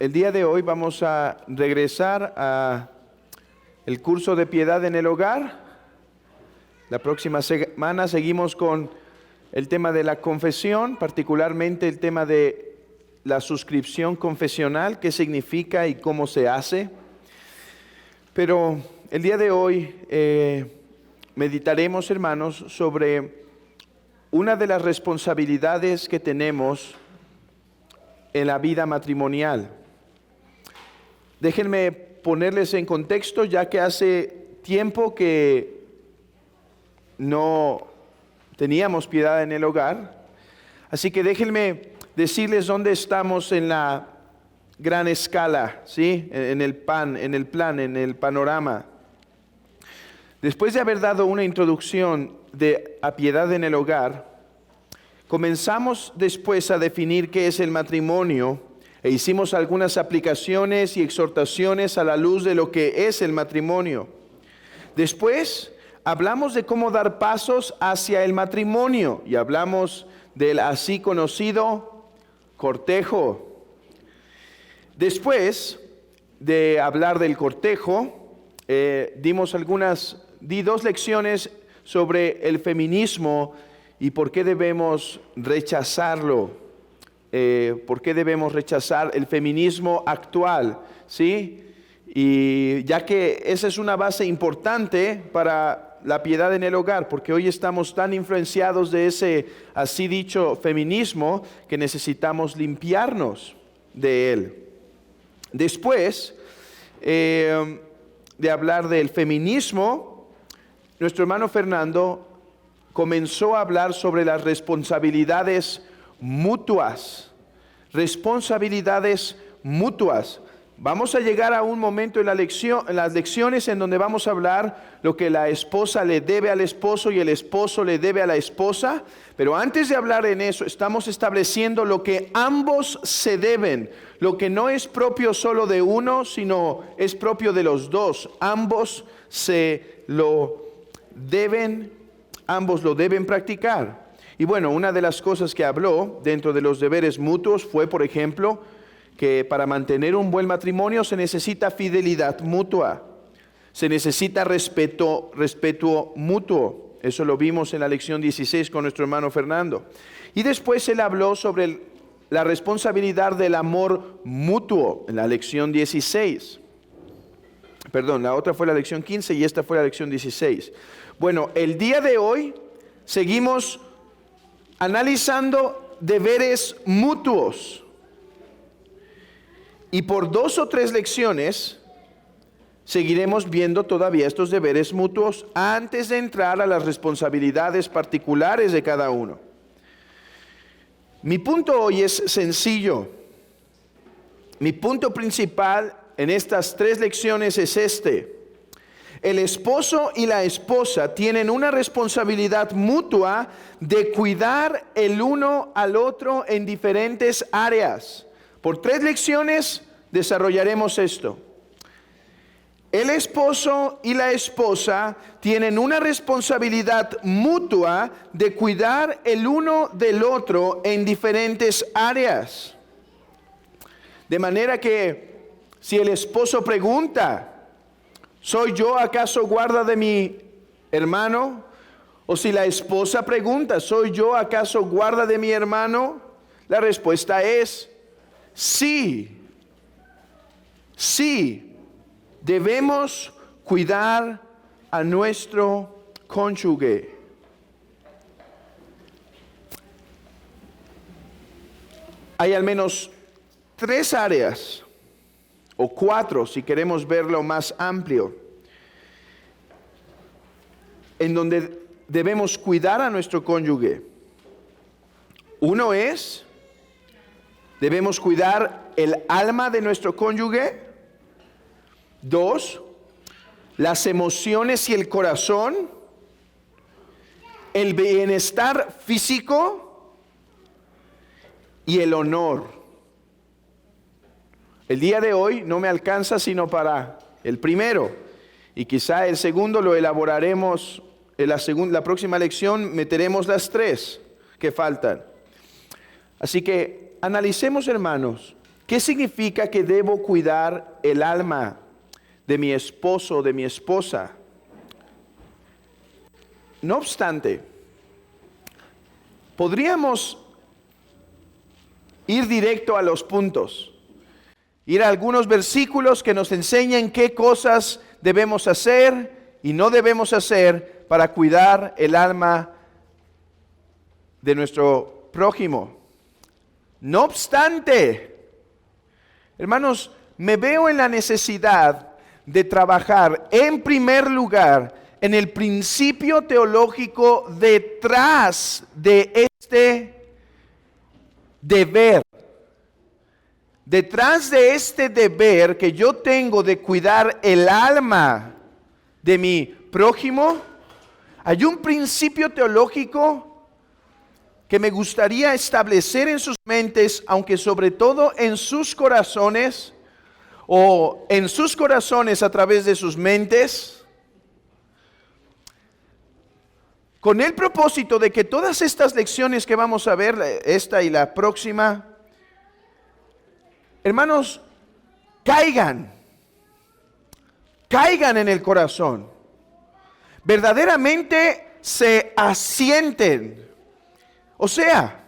El día de hoy vamos a regresar a el curso de piedad en el hogar. La próxima semana seguimos con el tema de la confesión, particularmente el tema de la suscripción confesional, qué significa y cómo se hace. Pero el día de hoy meditaremos, hermanos, sobre una de las responsabilidades que tenemos en la vida matrimonial. Déjenme ponerles en contexto, ya que hace tiempo que no teníamos piedad en el hogar. Así que déjenme decirles dónde estamos en la gran escala, ¿sí? En el plan, en el panorama. Después de haber dado una introducción a piedad en el hogar, comenzamos después a definir qué es el matrimonio e hicimos algunas aplicaciones y exhortaciones a la luz de lo que es el matrimonio. Después hablamos de cómo dar pasos hacia el matrimonio y hablamos del así conocido cortejo. Después de hablar del cortejo, di dos lecciones sobre el feminismo y por qué debemos rechazarlo. ¿Por qué debemos rechazar el feminismo actual? ¿Sí? Y ya que esa es una base importante para la piedad en el hogar, porque hoy estamos tan influenciados de ese así dicho feminismo que necesitamos limpiarnos de él. Después de hablar del feminismo, nuestro hermano Fernando comenzó a hablar sobre las responsabilidades mutuas. Responsabilidades mutuas. Vamos a llegar a un momento en las lecciones en donde vamos a hablar lo que la esposa le debe al esposo y el esposo le debe a la esposa. Pero antes de hablar en eso, estamos estableciendo lo que ambos se deben. Lo que no es propio solo de uno, sino es propio de los dos. Ambos lo deben practicar. Y bueno, una de las cosas que habló dentro de los deberes mutuos fue, por ejemplo, que para mantener un buen matrimonio se necesita fidelidad mutua, se necesita respeto mutuo. Eso lo vimos en la lección 16 con nuestro hermano Fernando. Y después él habló sobre la responsabilidad del amor mutuo en la lección 16. Perdón, la otra fue la lección 15 y esta fue la lección 16. Bueno, el día de hoy seguimos analizando deberes mutuos. Y por 2 o 3 lecciones seguiremos viendo todavía estos deberes mutuos antes de entrar a las responsabilidades particulares de cada uno. Mi punto hoy es sencillo. Mi punto principal en estas 3 lecciones es este. El esposo y la esposa tienen una responsabilidad mutua de cuidar el uno al otro en diferentes áreas. Por 3 lecciones desarrollaremos esto. El esposo y la esposa tienen una responsabilidad mutua de cuidar el uno del otro en diferentes áreas. De manera que si el esposo pregunta, ¿soy yo acaso guarda de mi hermano? O si la esposa pregunta, ¿soy yo acaso guarda de mi hermano? La respuesta es sí. Sí, debemos cuidar a nuestro cónyuge. Hay al menos 3 áreas, o 4 si queremos verlo más amplio, en donde debemos cuidar a nuestro cónyuge. Uno es, debemos cuidar el alma de nuestro cónyuge. 2, las emociones y el corazón. El bienestar físico y el honor. El día de hoy no me alcanza sino para el primero. Y quizá el segundo lo elaboraremos en la próxima lección, meteremos las 3 que faltan. Así que analicemos, hermanos, ¿Qué significa que debo cuidar el alma de mi esposo o de mi esposa? No obstante, podríamos ir directo a los puntos, ir a algunos versículos que nos enseñan qué cosas debemos hacer y no debemos hacer para cuidar el alma de nuestro prójimo. No obstante, hermanos, me veo en la necesidad de trabajar en primer lugar en el principio teológico detrás de este deber. Detrás de este deber que yo tengo de cuidar el alma de mi prójimo, hay un principio teológico que me gustaría establecer en sus mentes, aunque sobre todo en sus corazones, o en sus corazones a través de sus mentes, con el propósito de que todas estas lecciones que vamos a ver, esta y la próxima, hermanos, caigan en el corazón, verdaderamente se asienten. O sea,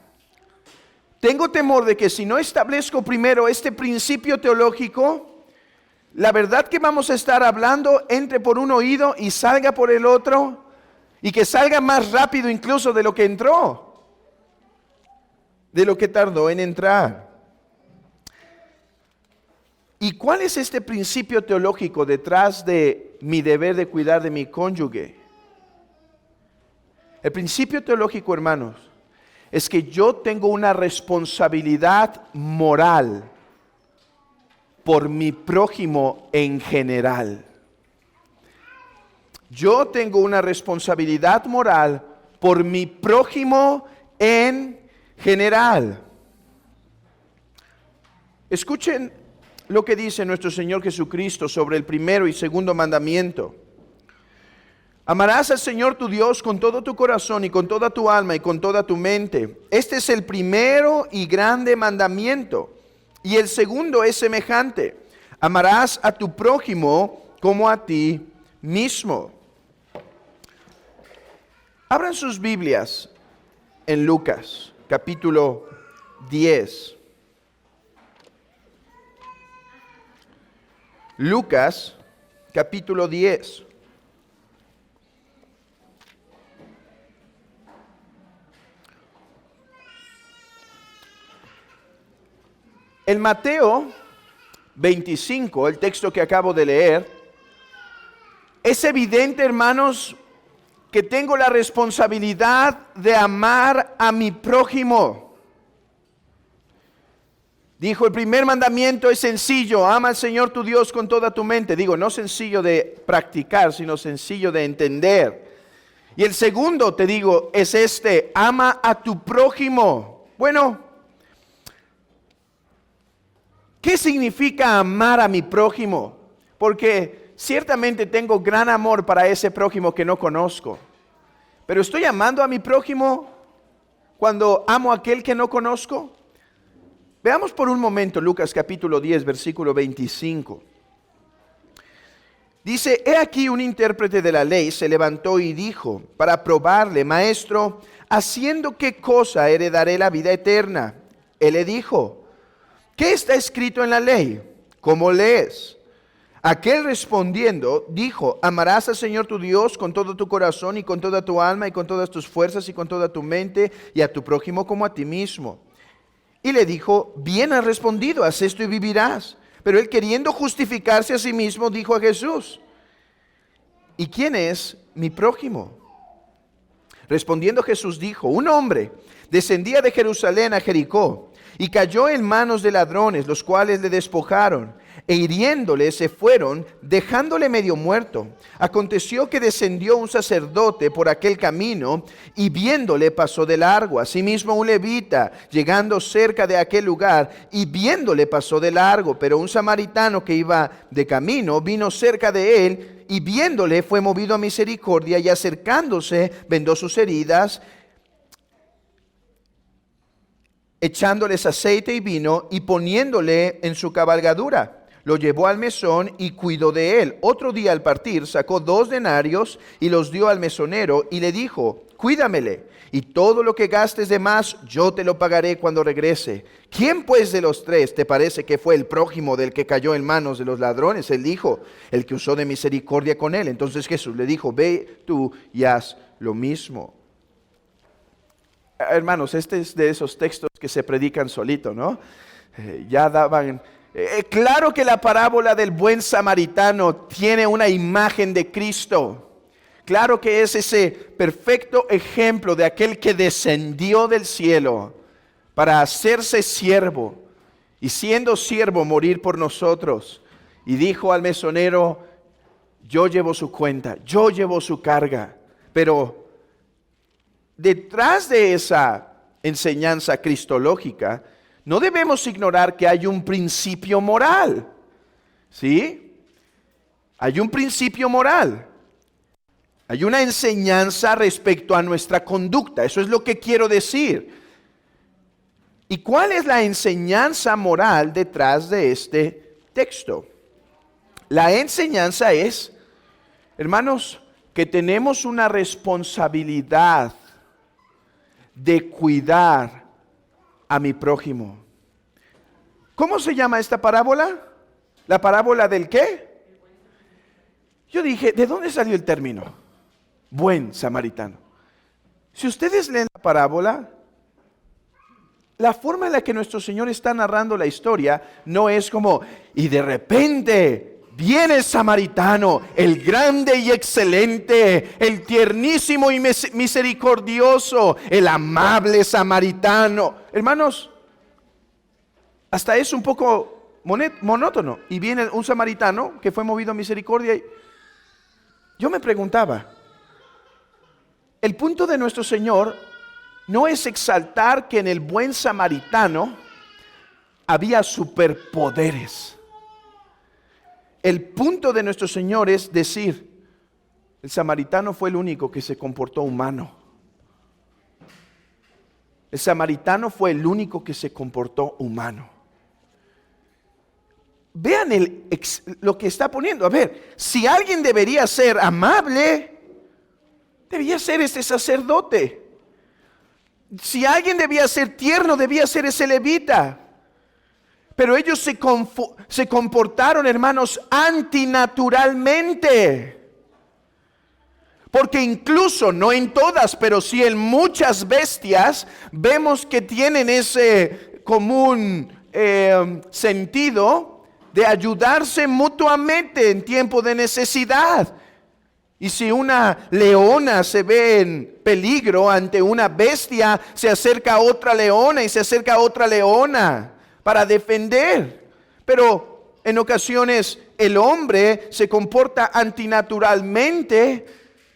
tengo temor de que si no establezco primero este principio teológico, la verdad que vamos a estar hablando entre por un oído y salga por el otro, y que salga más rápido incluso de lo que entró, de lo que tardó en entrar. ¿Y cuál es este principio teológico detrás de mi deber de cuidar de mi cónyuge? El principio teológico, hermanos, es que yo tengo una responsabilidad moral por mi prójimo en general. Yo tengo una responsabilidad moral por mi prójimo en general. Escuchen lo que dice nuestro Señor Jesucristo sobre el primero y segundo mandamiento. Amarás al Señor tu Dios con todo tu corazón y con toda tu alma y con toda tu mente. Este es el primero y grande mandamiento. Y el segundo es semejante. Amarás a tu prójimo como a ti mismo. Abran sus Biblias en Lucas, capítulo 10. Lucas, capítulo 10. En Mateo 25, el texto que acabo de leer, es evidente, hermanos, que tengo la responsabilidad de amar a mi prójimo. Dijo, el primer mandamiento es sencillo, ama al Señor tu Dios con toda tu mente. Digo, no sencillo de practicar, sino sencillo de entender. Y el segundo, te digo, es este, ama a tu prójimo. Bueno, ¿qué significa amar a mi prójimo? Porque ciertamente tengo gran amor para ese prójimo que no conozco. Pero ¿estoy amando a mi prójimo cuando amo a aquel que no conozco? Veamos por un momento Lucas capítulo 10, versículo 25. Dice, he aquí un intérprete de la ley se levantó y dijo, para probarle, maestro, ¿haciendo qué cosa heredaré la vida eterna? Él le dijo, ¿qué está escrito en la ley? ¿Cómo lees? Aquel respondiendo dijo, amarás al Señor tu Dios con todo tu corazón y con toda tu alma y con todas tus fuerzas y con toda tu mente y a tu prójimo como a ti mismo. Y le dijo, bien has respondido, haz esto y vivirás. Pero él, queriendo justificarse a sí mismo, dijo a Jesús, ¿y quién es mi prójimo? Respondiendo Jesús dijo, un hombre descendía de Jerusalén a Jericó y cayó en manos de ladrones, los cuales le despojaron, e hiriéndole se fueron, dejándole medio muerto. Aconteció que descendió un sacerdote por aquel camino, y viéndole pasó de largo. Asimismo un levita, llegando cerca de aquel lugar, y viéndole pasó de largo. Pero un samaritano que iba de camino, vino cerca de él, y viéndole fue movido a misericordia, y acercándose vendó sus heridas, echándoles aceite y vino y poniéndole en su cabalgadura. Lo llevó al mesón y cuidó de él. Otro día al partir sacó 2 denarios y los dio al mesonero y le dijo: cuídamele, y todo lo que gastes de más yo te lo pagaré cuando regrese. ¿Quién pues de los 3 te parece que fue el prójimo del que cayó en manos de los ladrones? Él dijo: el que usó de misericordia con él. Entonces Jesús le dijo: ve tú y haz lo mismo. Hermanos, este es de esos textos que se predican solito, ¿no? Ya daban... claro que la parábola del buen samaritano tiene una imagen de Cristo. Claro que es ese perfecto ejemplo de aquel que descendió del cielo para hacerse siervo y siendo siervo morir por nosotros. Y dijo al mesonero: yo llevo su cuenta, yo llevo su carga. Pero detrás de esa enseñanza cristológica, no debemos ignorar que hay un principio moral. ¿Sí? Hay un principio moral. Hay una enseñanza respecto a nuestra conducta. Eso es lo que quiero decir. ¿Y cuál es la enseñanza moral detrás de este texto? La enseñanza es, hermanos, que tenemos una responsabilidad de cuidar a mi prójimo. ¿Cómo se llama esta parábola? ¿La parábola del qué? Yo dije, ¿de dónde salió el término? Buen samaritano. Si ustedes leen la parábola, la forma en la que nuestro Señor está narrando la historia no es como, y de repente viene el samaritano, el grande y excelente, el tiernísimo y misericordioso, el amable samaritano. Hermanos, hasta es un poco monótono. Y viene un samaritano que fue movido a misericordia. Y yo me preguntaba, el punto de nuestro Señor no es exaltar que en el buen samaritano había superpoderes. El punto de nuestro Señor es decir, el samaritano fue el único que se comportó humano. El samaritano fue el único que se comportó humano. Vean lo que está poniendo. A ver, si alguien debería ser amable, debía ser este sacerdote. Si alguien debía ser tierno, debía ser ese levita. Pero ellos se comportaron, hermanos, antinaturalmente. Porque incluso, no en todas, pero sí en muchas bestias, vemos que tienen ese común sentido de ayudarse mutuamente en tiempo de necesidad. Y si una leona se ve en peligro ante una bestia, se acerca a otra leona y se acerca a otra leona para defender. Pero en ocasiones el hombre se comporta antinaturalmente,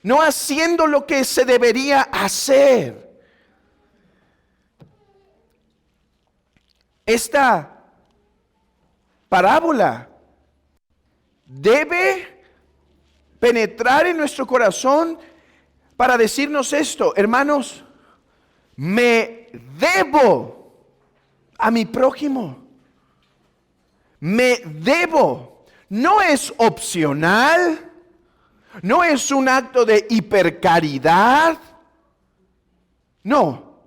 no haciendo lo que se debería hacer. Esta parábola debe penetrar en nuestro corazón para decirnos esto: hermanos, me debo a mi prójimo. Me debo. No es opcional. No es un acto de hipercaridad. No.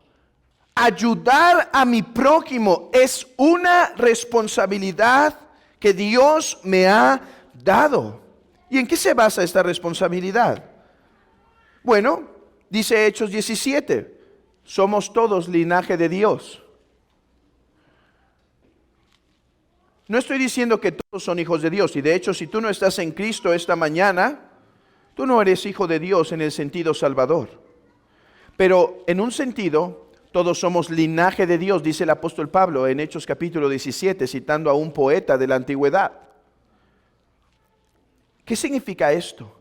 Ayudar a mi prójimo es una responsabilidad que Dios me ha dado. ¿Y en qué se basa esta responsabilidad? Bueno, dice Hechos 17, somos todos linaje de Dios. No estoy diciendo que todos son hijos de Dios, y de hecho si tú no estás en Cristo esta mañana, tú no eres hijo de Dios en el sentido salvador. Pero en un sentido, todos somos linaje de Dios, dice el apóstol Pablo en Hechos capítulo 17, citando a un poeta de la antigüedad. ¿Qué significa esto?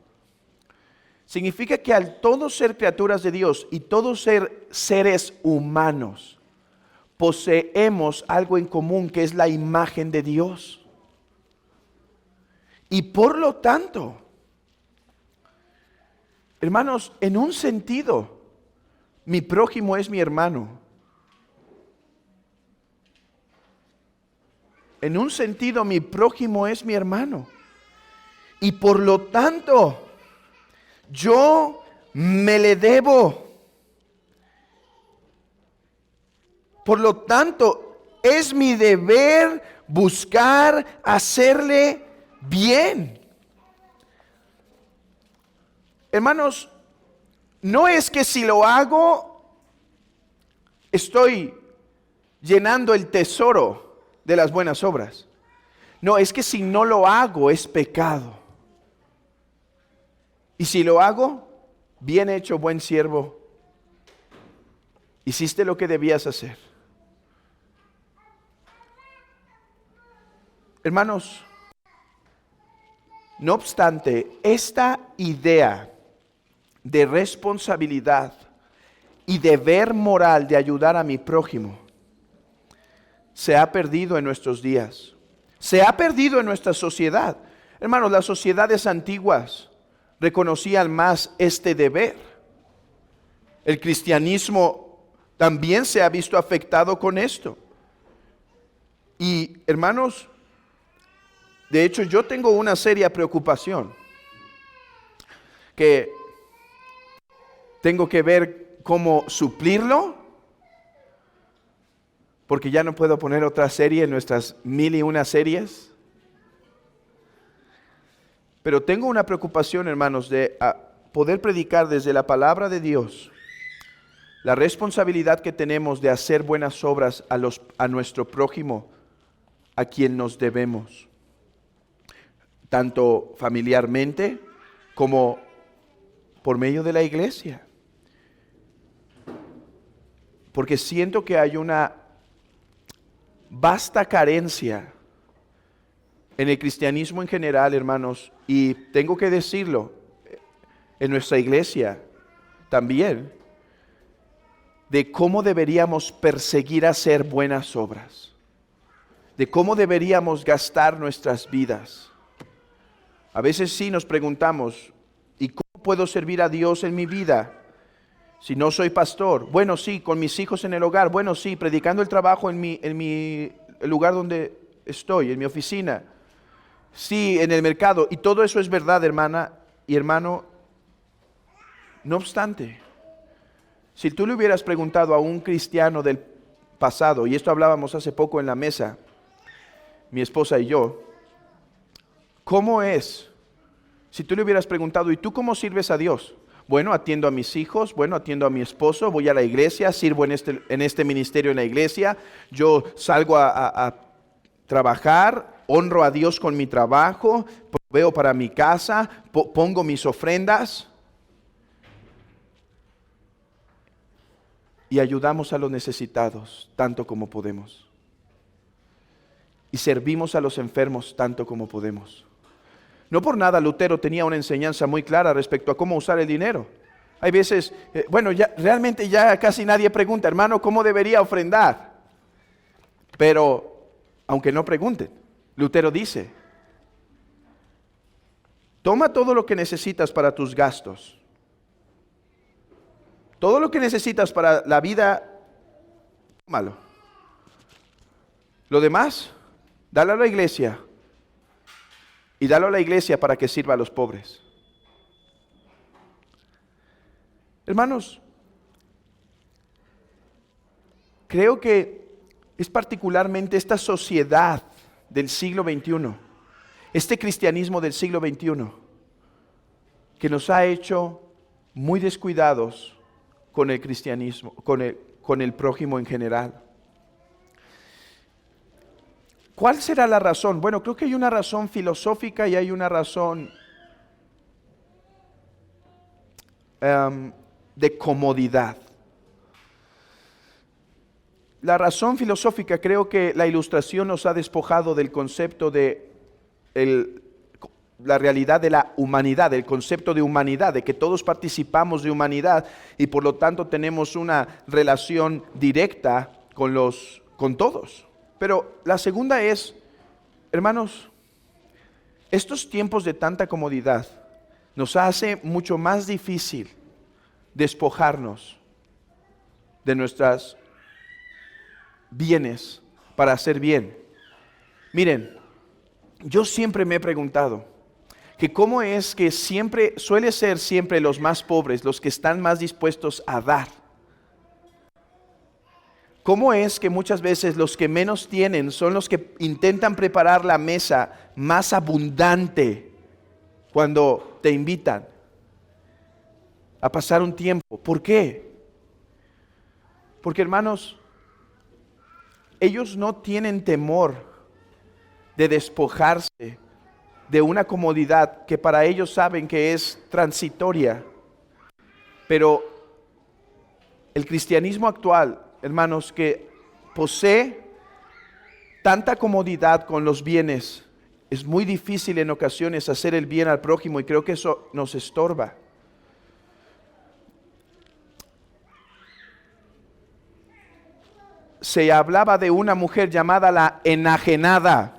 Significa que al todos ser criaturas de Dios y todos ser seres humanos, poseemos algo en común que es la imagen de Dios. Y por lo tanto, hermanos, en un sentido, mi prójimo es mi hermano. en un sentido, mi prójimo es mi hermano. Y por lo tanto, yo me le debo. Por lo tanto, es mi deber buscar hacerle bien. Hermanos, no es que si lo hago, estoy llenando el tesoro de las buenas obras. No, es que si no lo hago, es pecado. Y si lo hago, bien hecho, buen siervo. Hiciste lo que debías hacer. Hermanos, no obstante, esta idea de responsabilidad y deber moral de ayudar a mi prójimo se ha perdido en nuestros días. Se ha perdido en nuestra sociedad. Hermanos, las sociedades antiguas reconocían más este deber. El cristianismo también se ha visto afectado con esto. Y hermanos, de hecho yo tengo una seria preocupación que tengo que ver cómo suplirlo, porque ya no puedo poner otra serie en nuestras 1001 series. Pero tengo una preocupación, hermanos, de poder predicar desde la palabra de Dios la responsabilidad que tenemos de hacer buenas obras a nuestro prójimo, a quien nos debemos, tanto familiarmente como por medio de la iglesia. Porque siento que hay una vasta carencia en el cristianismo en general, hermanos, y tengo que decirlo, en nuestra iglesia también, de cómo deberíamos perseguir hacer buenas obras, de cómo deberíamos gastar nuestras vidas. A veces sí nos preguntamos, ¿y cómo puedo servir a Dios en mi vida? Si no soy pastor, bueno, sí, con mis hijos en el hogar, bueno, sí, predicando el trabajo en el lugar donde estoy, en mi oficina, sí, en el mercado, y todo eso es verdad, hermana y hermano. No obstante, si tú le hubieras preguntado a un cristiano del pasado, y esto hablábamos hace poco en la mesa, mi esposa y yo, ¿cómo es? Si tú le hubieras preguntado, ¿y tú cómo sirves a Dios? Bueno, atiendo a mis hijos, bueno, atiendo a mi esposo, voy a la iglesia, sirvo en este ministerio en la iglesia, yo salgo a trabajar, honro a Dios con mi trabajo, proveo para mi casa, pongo mis ofrendas y ayudamos a los necesitados tanto como podemos. Y servimos a los enfermos tanto como podemos. No por nada Lutero tenía una enseñanza muy clara respecto a cómo usar el dinero. Hay veces, realmente ya casi nadie pregunta, hermano, ¿cómo debería ofrendar? Pero, aunque no pregunten, Lutero dice, toma todo lo que necesitas para tus gastos. Todo lo que necesitas para la vida, tómalo. Lo demás, dale a la iglesia. Y dalo a la iglesia para que sirva a los pobres. Hermanos, creo que es particularmente esta sociedad del siglo XXI, este cristianismo del siglo XXI, que nos ha hecho muy descuidados con el cristianismo, con el prójimo en general. ¿Cuál será la razón? Bueno, creo que hay una razón filosófica y hay una razón de comodidad. La razón filosófica, creo que la ilustración nos ha despojado del concepto de la realidad de la humanidad, del concepto de humanidad, de que todos participamos de humanidad y por lo tanto tenemos una relación directa con todos. Pero la segunda es, hermanos, estos tiempos de tanta comodidad nos hace mucho más difícil despojarnos de nuestros bienes para hacer bien. Miren, yo siempre me he preguntado que cómo es que suele ser siempre los más pobres los que están más dispuestos a dar. ¿Cómo es que muchas veces los que menos tienen son los que intentan preparar la mesa más abundante cuando te invitan a pasar un tiempo? ¿Por qué? Porque, hermanos, ellos no tienen temor de despojarse de una comodidad que para ellos saben que es transitoria. Pero el cristianismo actual, hermanos, que posee tanta comodidad con los bienes, es muy difícil en ocasiones hacer el bien al prójimo y creo que eso nos estorba. Se hablaba de una mujer llamada la enajenada.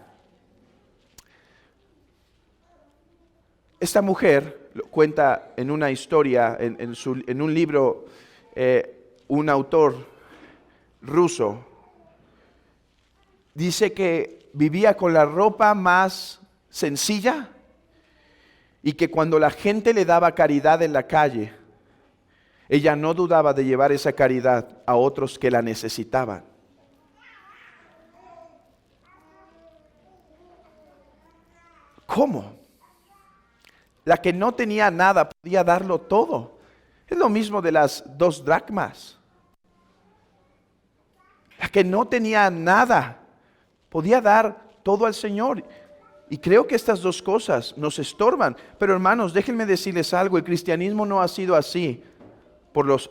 Esta mujer lo cuenta en una historia, en un libro, un autor ruso. Dice que vivía con la ropa más sencilla y que cuando la gente le daba caridad en la calle, ella no dudaba de llevar esa caridad a otros que la necesitaban. ¿Cómo? La que no tenía nada podía darlo todo. Es lo mismo de las 2 dracmas. La que no tenía nada podía dar todo al Señor. Y creo que estas dos cosas nos estorban. Pero hermanos, déjenme decirles algo. El cristianismo no ha sido así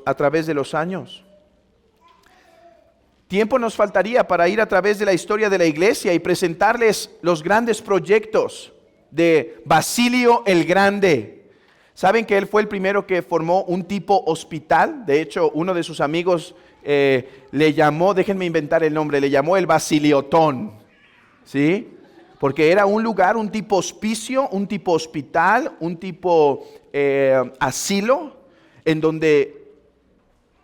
a través de los años. Tiempo nos faltaría para ir a través de la historia de la iglesia y presentarles los grandes proyectos de Basilio el Grande. ¿Saben que él fue el primero que formó un tipo hospital? De hecho, uno de sus amigos le llamó, déjenme inventar el nombre, le llamó el Basiliotón, ¿sí? Porque era un lugar, un tipo hospicio, un tipo hospital, un tipo asilo, en donde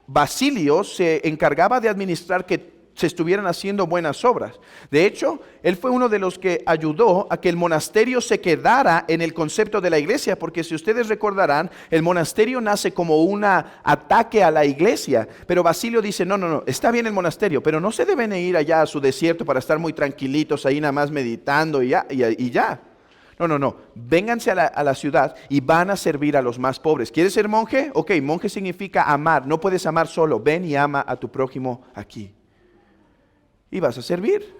Basilio se encargaba de administrar que se estuvieran haciendo buenas obras. De hecho, él fue uno de los que ayudó a que el monasterio se quedara en el concepto de la iglesia, porque si ustedes recordarán, el monasterio nace como un ataque a la iglesia, pero Basilio dice, no, está bien el monasterio, pero no se deben ir allá a su desierto para estar muy tranquilitos ahí nada más meditando y ya. No, vénganse a la ciudad y van a servir a los más pobres. ¿Quieres ser monje? Ok, monje significa amar, no puedes amar solo, ven y ama a tu prójimo aquí. Y vas a servir.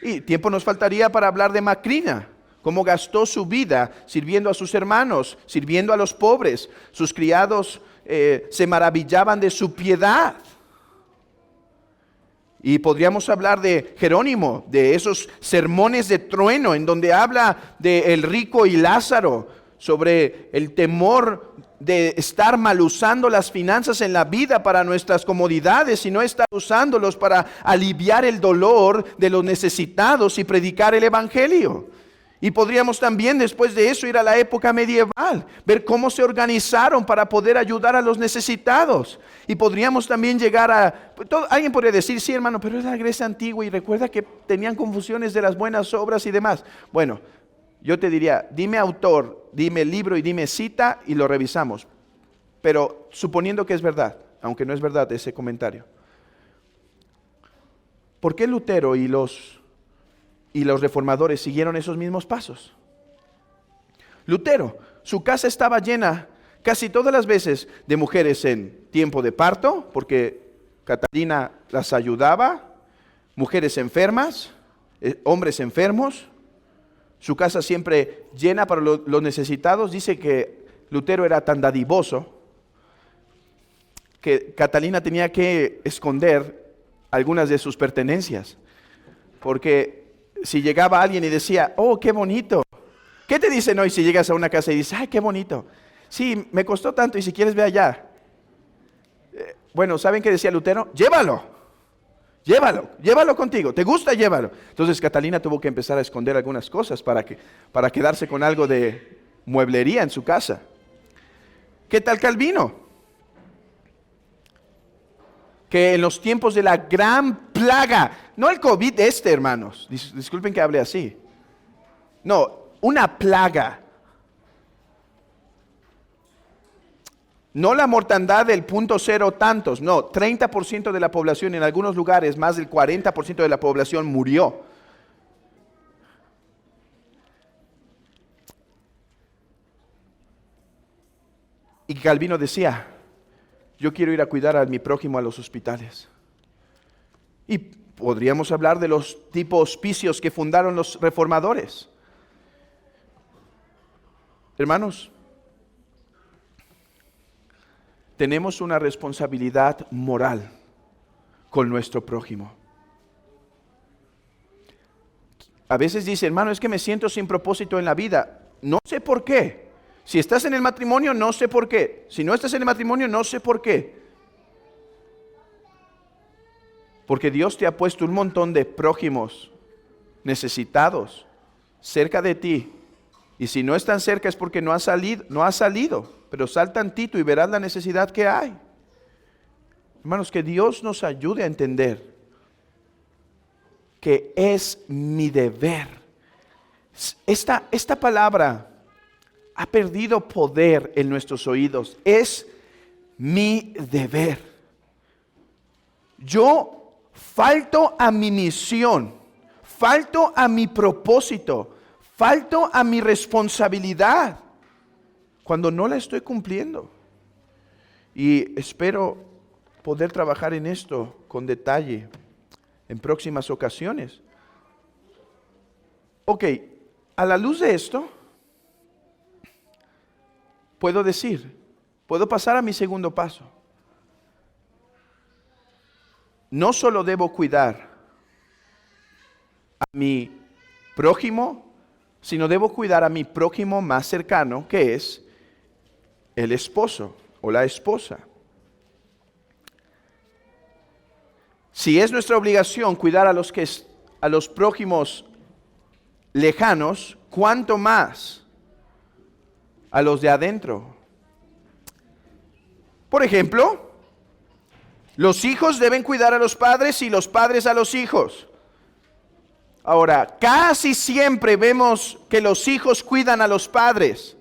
Y tiempo nos faltaría para hablar de Macrina, cómo gastó su vida sirviendo a sus hermanos, sirviendo a los pobres. Sus criados se maravillaban de su piedad. Y podríamos hablar de Jerónimo, de esos sermones de trueno en donde habla de el rico y Lázaro, sobre el temor de estar mal usando las finanzas en la vida para nuestras comodidades y no estar usándolos para aliviar el dolor de los necesitados y predicar el evangelio. Y podríamos también después de eso ir a la época medieval, ver cómo se organizaron para poder ayudar a los necesitados. Y podríamos también llegar alguien podría decir, sí hermano, pero es la Grecia antigua y recuerda que tenían confusiones de las buenas obras y demás. Bueno, yo te diría, dime autor, dime libro y dime cita y lo revisamos. Pero suponiendo que es verdad, aunque no es verdad ese comentario. ¿Por qué Lutero y los reformadores siguieron esos mismos pasos? Lutero, su casa estaba llena casi todas las veces de mujeres en tiempo de parto, porque Catalina las ayudaba, mujeres enfermas, hombres enfermos. Su casa siempre llena para los necesitados. Dice que Lutero era tan dadivoso que Catalina tenía que esconder algunas de sus pertenencias. Porque si llegaba alguien y decía, oh, qué bonito. ¿Qué te dicen hoy si llegas a una casa y dices, ay, qué bonito? Sí, me costó tanto y si quieres ve allá. Bueno, ¿saben qué decía Lutero? Llévalo contigo, ¿te gusta? Llévalo. Entonces Catalina tuvo que empezar a esconder algunas cosas para quedarse con algo de mueblería en su casa. ¿Qué tal Calvino? Que en los tiempos de la gran plaga no el COVID hermanos. Disculpen que hable así. No, una plaga. No la mortandad del 0.0 tantos, no, 30% de la población, en algunos lugares más del 40% de la población murió. Y Calvino decía, yo quiero ir a cuidar a mi prójimo a los hospitales. Y podríamos hablar de los tipos hospicios que fundaron los reformadores. Hermanos, tenemos una responsabilidad moral con nuestro prójimo. A veces dice, hermano, es que me siento sin propósito en la vida. No sé por qué. Si estás en el matrimonio, no sé por qué. Si no estás en el matrimonio, no sé por qué. Porque Dios te ha puesto un montón de prójimos necesitados cerca de ti. Y si no están cerca es porque no ha salido. Pero sal tantito y verás la necesidad que hay. Hermanos, que Dios nos ayude a entender que es mi deber. Esta palabra ha perdido poder en nuestros oídos. Es mi deber. Yo falto a mi misión, falto a mi propósito, falto a mi responsabilidad cuando no la estoy cumpliendo. Y espero poder trabajar en esto con detalle en próximas ocasiones. Ok, a la luz de esto, puedo pasar a mi segundo paso. No solo debo cuidar a mi prójimo, sino debo cuidar a mi prójimo más cercano, que es el esposo o la esposa. Si es nuestra obligación cuidar a los prójimos lejanos, ¿cuánto más a los de adentro? Por ejemplo, los hijos deben cuidar a los padres y los padres a los hijos. Ahora, casi siempre vemos que los hijos cuidan a los padres.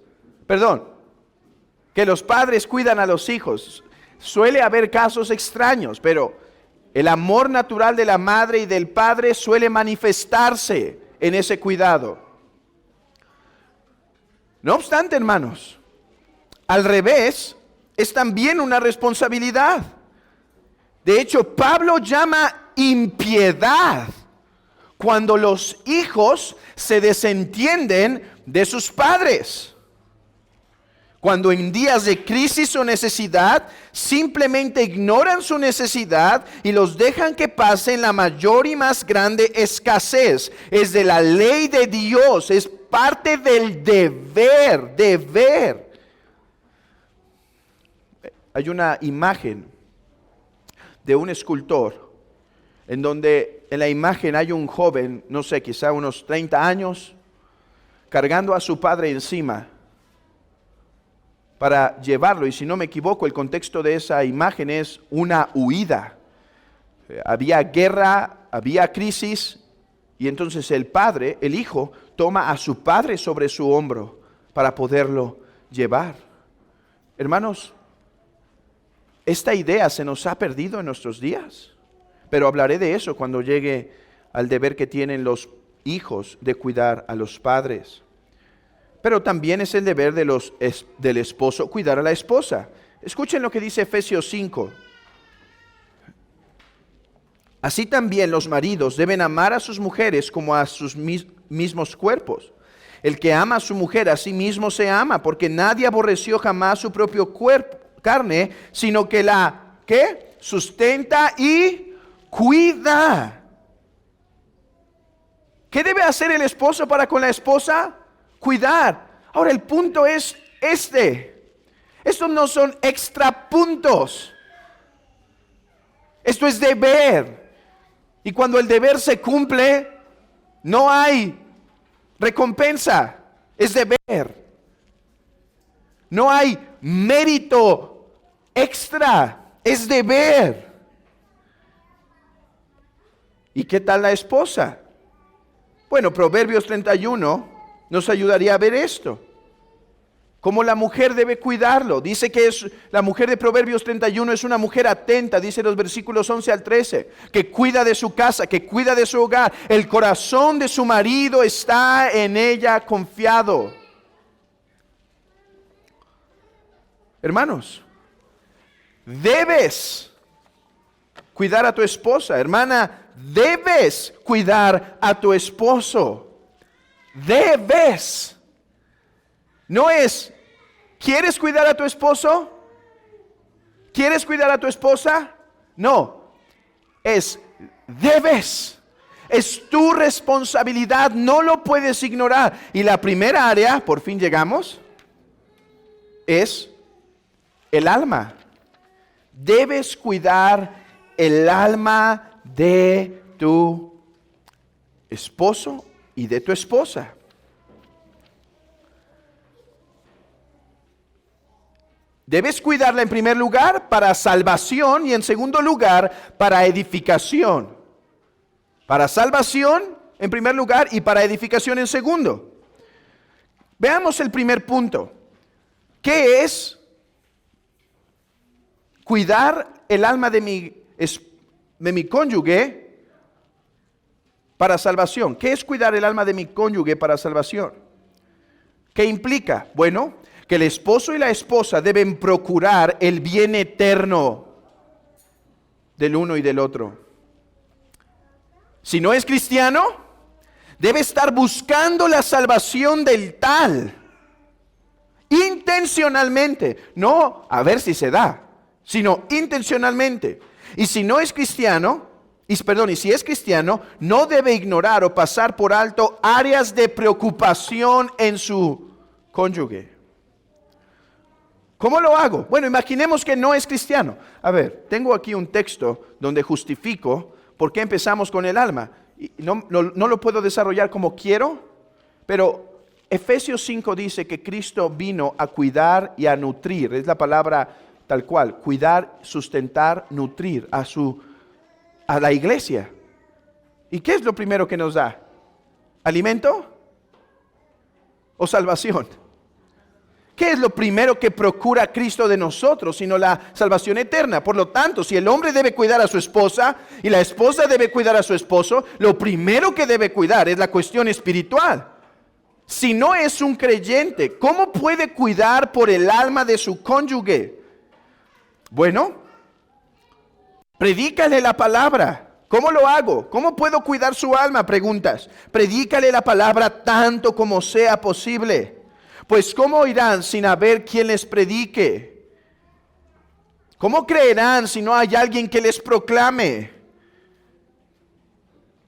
Que los padres cuidan a los hijos. Suele haber casos extraños, pero el amor natural de la madre y del padre suele manifestarse en ese cuidado. No obstante, hermanos, al revés, es también una responsabilidad. De hecho, Pablo llama impiedad cuando los hijos se desentienden de sus padres. Cuando en días de crisis o necesidad simplemente ignoran su necesidad y los dejan que pasen la mayor y más grande escasez. Es de la ley de Dios, es parte del deber. Hay una imagen de un escultor en donde en la imagen hay un joven, no sé, quizá unos 30 años, cargando a su padre encima para llevarlo. Y si no me equivoco, el contexto de esa imagen es una huida. Había guerra, había crisis, y entonces el hijo, toma a su padre sobre su hombro para poderlo llevar. Hermanos, esta idea se nos ha perdido en nuestros días, pero hablaré de eso cuando llegue al deber que tienen los hijos de cuidar a los padres. Pero también es el deber del esposo cuidar a la esposa. Escuchen lo que dice Efesios 5. Así también los maridos deben amar a sus mujeres como a sus mismos cuerpos. El que ama a su mujer a sí mismo se ama, porque nadie aborreció jamás su propio carne, sino que la sustenta y cuida. ¿Qué debe hacer el esposo para con la esposa? Cuidar. Ahora el punto es estos no son extra puntos. Esto es deber. Y cuando el deber se cumple, no hay recompensa. Es deber. No hay mérito extra. Es deber. ¿Y qué tal la esposa? Bueno, Proverbios 31 nos ayudaría a ver esto. Cómo la mujer debe cuidarlo. Dice que la mujer de Proverbios 31 es una mujer atenta, dice los versículos 11 al 13, que cuida de su casa, que cuida de su hogar. El corazón de su marido está en ella confiado. Hermanos, debes cuidar a tu esposa. Hermana, debes cuidar a tu esposo. Debes. No es, ¿quieres cuidar a tu esposo? ¿Quieres cuidar a tu esposa? No, es debes. Es tu responsabilidad, no lo puedes ignorar. Y la primera área, por fin llegamos, es el alma. Debes cuidar el alma de tu esposo y de tu esposa. Debes cuidarla en primer lugar para salvación y en segundo lugar para edificación. Para salvación en primer lugar y para edificación en segundo. Veamos el primer punto. ¿Qué es cuidar el alma de mi cónyuge para salvación? ¿Qué es cuidar el alma de mi cónyuge para salvación? ¿Qué implica? Bueno, que el esposo y la esposa deben procurar el bien eterno del uno y del otro. Si no es cristiano, debe estar buscando la salvación del tal, intencionalmente, no a ver si se da, sino intencionalmente. Y si no es cristiano, y si es cristiano, no debe ignorar o pasar por alto áreas de preocupación en su cónyuge. ¿Cómo lo hago? Bueno, imaginemos que no es cristiano. A ver, tengo aquí un texto donde justifico por qué empezamos con el alma. Y no lo puedo desarrollar como quiero, pero Efesios 5 dice que Cristo vino a cuidar y a nutrir. Es la palabra tal cual, cuidar, sustentar, nutrir a la iglesia. ¿Y qué es lo primero que nos da? ¿Alimento o salvación? ¿Qué es lo primero que procura Cristo de nosotros, sino la salvación eterna? Por lo tanto, si el hombre debe cuidar a su esposa y la esposa debe cuidar a su esposo, lo primero que debe cuidar es la cuestión espiritual. Si no es un creyente, ¿cómo puede cuidar por el alma de su cónyuge? Bueno, predícale la palabra. ¿Cómo lo hago? ¿Cómo puedo cuidar su alma? Preguntas. Predícale la palabra tanto como sea posible. Pues ¿cómo oirán sin haber quien les predique? ¿Cómo creerán si no hay alguien que les proclame?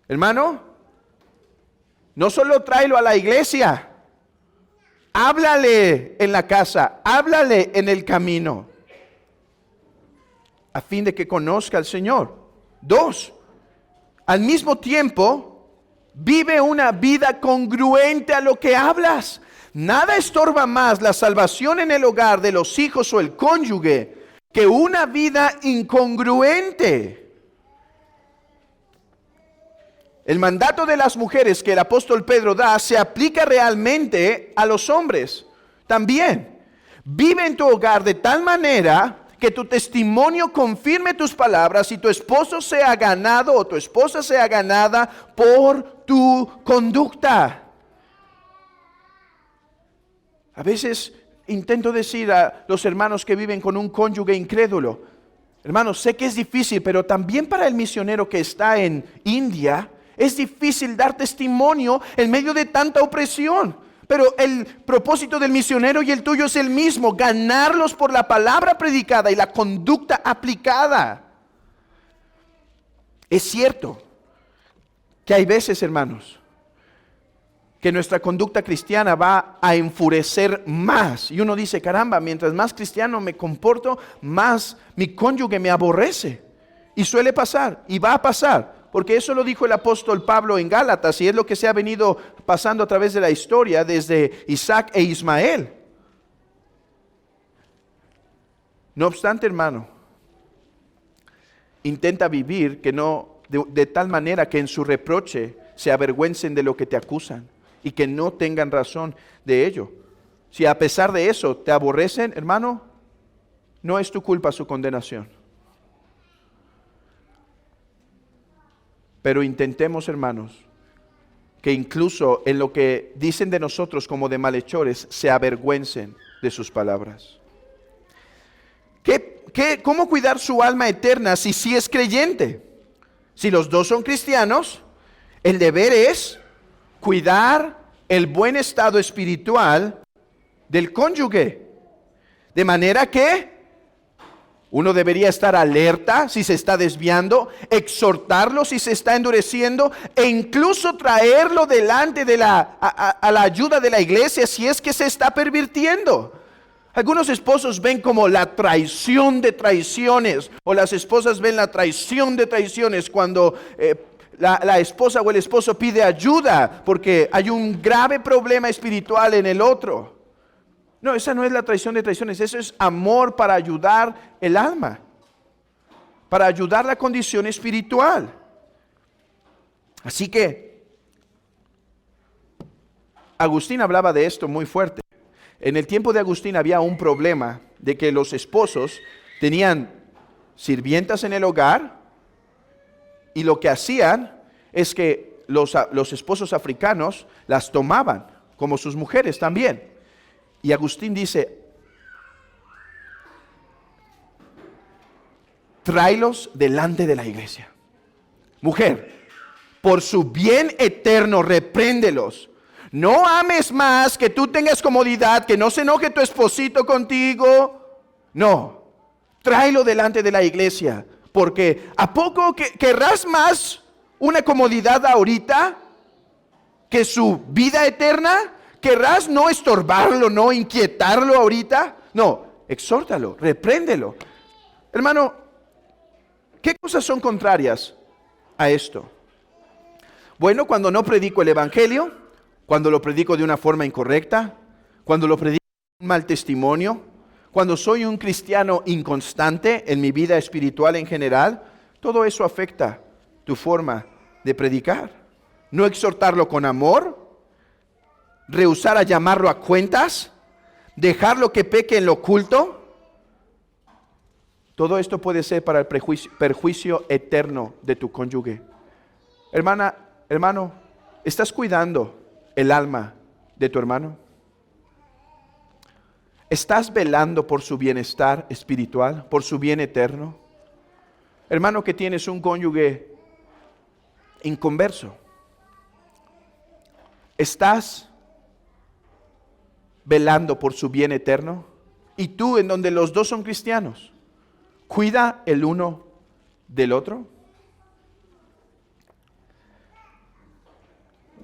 Hermano, no solo tráelo a la iglesia, háblale en la casa, háblale en el camino, a fin de que conozca al Señor. 2, al mismo tiempo, vive una vida congruente a lo que hablas. Nada estorba más la salvación en el hogar de los hijos o el cónyuge que una vida incongruente. El mandato de las mujeres que el apóstol Pedro da se aplica realmente a los hombres también. Vive en tu hogar de tal manera que tu testimonio confirme tus palabras y tu esposo sea ganado o tu esposa sea ganada por tu conducta. A veces intento decir a los hermanos que viven con un cónyuge incrédulo, hermanos, sé que es difícil, pero también para el misionero que está en India, es difícil dar testimonio en medio de tanta opresión. Pero el propósito del misionero y el tuyo es el mismo, ganarlos por la palabra predicada y la conducta aplicada. Es cierto que hay veces, hermanos, que nuestra conducta cristiana va a enfurecer más. Y uno dice, caramba, mientras más cristiano me comporto, más mi cónyuge me aborrece. Y suele pasar, y va a pasar, porque eso lo dijo el apóstol Pablo en Gálatas, y es lo que se ha venido pasando a través de la historia desde Isaac e Ismael. No obstante, hermano, intenta vivir que no de tal manera que en su reproche se avergüencen de lo que te acusan y que no tengan razón de ello. Si a pesar de eso te aborrecen, hermano, no es tu culpa su condenación. Pero intentemos, hermanos, que incluso en lo que dicen de nosotros como de malhechores, se avergüencen de sus palabras. ¿Cómo cuidar su alma eterna si sí es creyente? Si los dos son cristianos, el deber es cuidar el buen estado espiritual del cónyuge. De manera que uno debería estar alerta si se está desviando, exhortarlo si se está endureciendo e incluso traerlo delante a la ayuda de la iglesia si es que se está pervirtiendo. Algunos esposos ven como la traición de traiciones, o las esposas ven la traición de traiciones cuando la esposa o el esposo pide ayuda porque hay un grave problema espiritual en el otro. No, esa no es la traición de traiciones, eso es amor para ayudar el alma, para ayudar la condición espiritual. Así que Agustín hablaba de esto muy fuerte. En el tiempo de Agustín había un problema de que los esposos tenían sirvientas en el hogar y lo que hacían es que los esposos africanos las tomaban como sus mujeres también. Y Agustín dice, tráelos delante de la iglesia. Mujer, por su bien eterno, repréndelos. No ames más, que tú tengas comodidad, que no se enoje tu esposito contigo. No, tráelo delante de la iglesia, porque ¿a poco querrás más una comodidad ahorita que su vida eterna? ¿Querrás no estorbarlo, no inquietarlo ahorita? No, exhórtalo, repréndelo. Hermano, ¿qué cosas son contrarias a esto? Bueno, cuando no predico el evangelio, cuando lo predico de una forma incorrecta, cuando lo predico con un mal testimonio, cuando soy un cristiano inconstante en mi vida espiritual en general, todo eso afecta tu forma de predicar. No exhortarlo con amor, rehusar a llamarlo a cuentas, dejarlo que peque en lo oculto. Todo esto puede ser para el perjuicio eterno de tu cónyuge. Hermana, hermano, ¿estás cuidando el alma de tu hermano? ¿Estás velando por su bienestar espiritual, por su bien eterno? Hermano, que tienes un cónyuge inconverso, ¿estás velando por su bien eterno? Y tú, en donde los dos son cristianos, ¿cuida el uno del otro?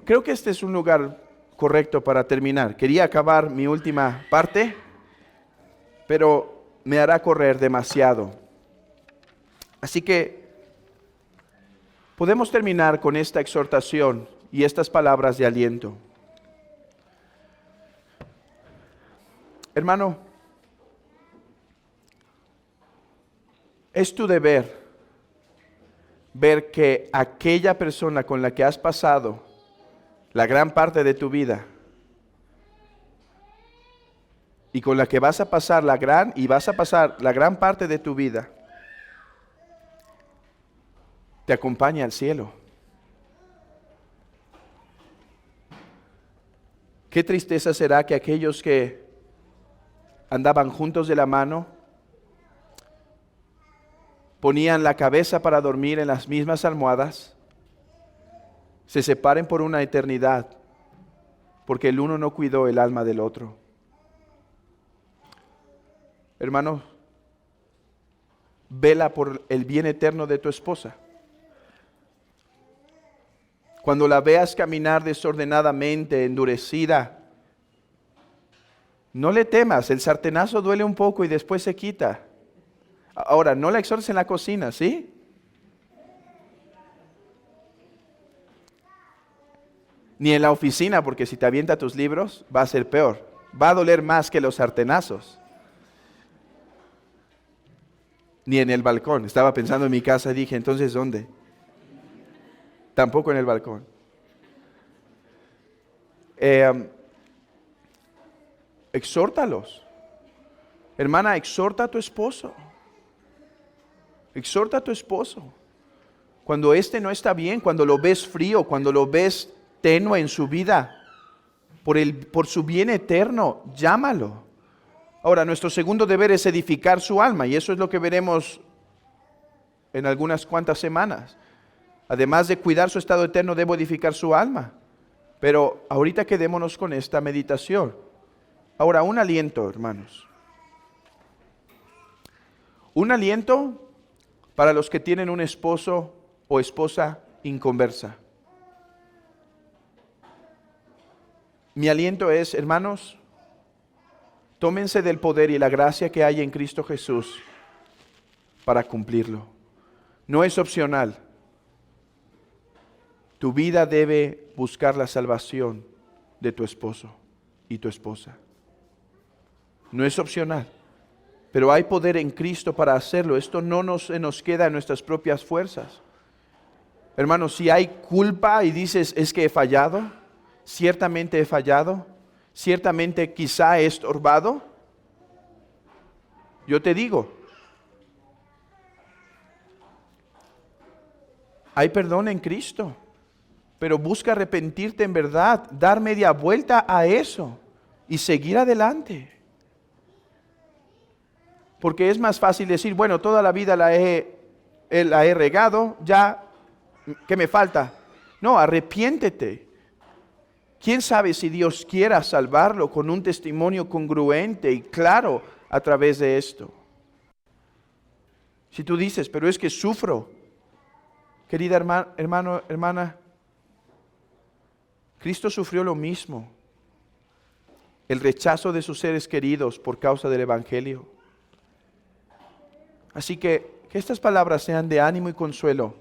Creo que este es un lugar correcto para terminar. Quería acabar mi última parte, pero me hará correr demasiado. Así que podemos terminar con esta exhortación y estas palabras de aliento. Hermano, es tu deber ver que aquella persona con la que has pasado la gran parte de tu vida y con la que vas a pasar la gran parte de tu vida, te acompaña al cielo. Qué tristeza será que aquellos que andaban juntos de la mano, ponían la cabeza para dormir en las mismas almohadas, se separen por una eternidad, porque el uno no cuidó el alma del otro. Hermano, vela por el bien eterno de tu esposa. Cuando la veas caminar desordenadamente, endurecida, no le temas, el sartenazo duele un poco y después se quita. Ahora, no la exhortes en la cocina, ¿sí? Ni en la oficina, porque si te avienta tus libros, va a ser peor. Va a doler más que los sartenazos. Ni en el balcón. Estaba pensando en mi casa y dije, entonces, ¿dónde? Tampoco en el balcón. Exhórtalos. Hermana, exhorta a tu esposo. Exhorta a tu esposo. Cuando éste no está bien, cuando lo ves frío, cuando lo ves tenue en su vida, por su bien eterno, llámalo. Ahora, nuestro segundo deber es edificar su alma, y eso es lo que veremos en algunas cuantas semanas. Además de cuidar su estado eterno, debo edificar su alma. Pero ahorita quedémonos con esta meditación. Ahora, un aliento, hermanos. Un aliento para los que tienen un esposo o esposa inconversa. Mi aliento es, hermanos, tómense del poder y la gracia que hay en Cristo Jesús para cumplirlo. No es opcional. Tu vida debe buscar la salvación de tu esposo y tu esposa. No es opcional, pero hay poder en Cristo para hacerlo. Esto no se nos queda en nuestras propias fuerzas. Hermanos, si hay culpa y dices, es que he fallado, ciertamente he fallado, ciertamente quizá he estorbado, yo te digo, hay perdón en Cristo, pero busca arrepentirte en verdad, dar media vuelta a eso y seguir adelante. Porque es más fácil decir, bueno, toda la vida la he regado, ya, ¿qué me falta? No, arrepiéntete. ¿Quién sabe si Dios quiera salvarlo con un testimonio congruente y claro a través de esto? Si tú dices, pero es que sufro, querida hermana, Cristo sufrió lo mismo, el rechazo de sus seres queridos por causa del Evangelio. Así que estas palabras sean de ánimo y consuelo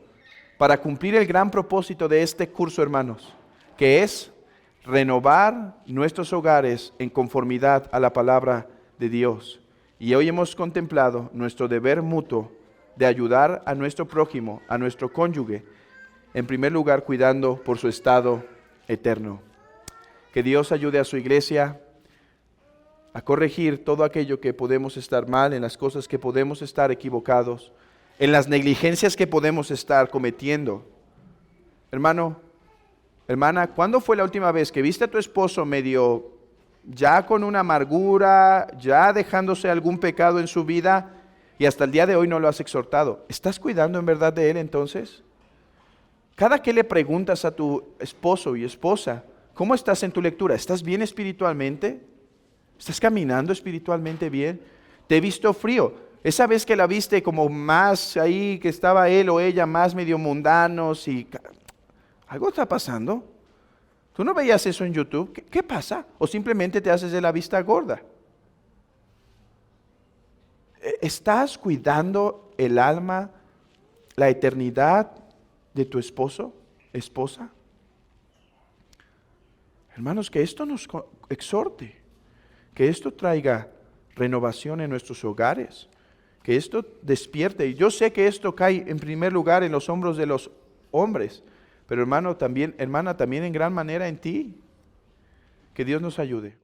para cumplir el gran propósito de este curso, hermanos, que es renovar nuestros hogares en conformidad a la palabra de Dios. Y hoy hemos contemplado nuestro deber mutuo de ayudar a nuestro prójimo, a nuestro cónyuge, en primer lugar cuidando por su estado eterno. Que Dios ayude a su iglesia a corregir todo aquello que podemos estar mal, en las cosas que podemos estar equivocados, en las negligencias que podemos estar cometiendo. Hermano, hermana, ¿cuándo fue la última vez que viste a tu esposo medio ya con una amargura, ya dejándose algún pecado en su vida y hasta el día de hoy no lo has exhortado? ¿Estás cuidando en verdad de él entonces? Cada que le preguntas a tu esposo y esposa, ¿cómo estás en tu lectura? ¿Estás bien espiritualmente? ¿Estás caminando espiritualmente bien? Te he visto frío. Esa vez que la viste como más ahí, que estaba él o ella más medio mundanos y... ¿Algo está pasando? ¿Tú no veías eso en YouTube? ¿Qué pasa? ¿O simplemente te haces de la vista gorda? ¿Estás cuidando el alma, la eternidad de tu esposo, esposa? Hermanos, que esto nos exhorte, que esto traiga renovación en nuestros hogares, que esto despierte. Y yo sé que esto cae en primer lugar en los hombros de los hombres, pero hermana, también en gran manera en ti. Que Dios nos ayude.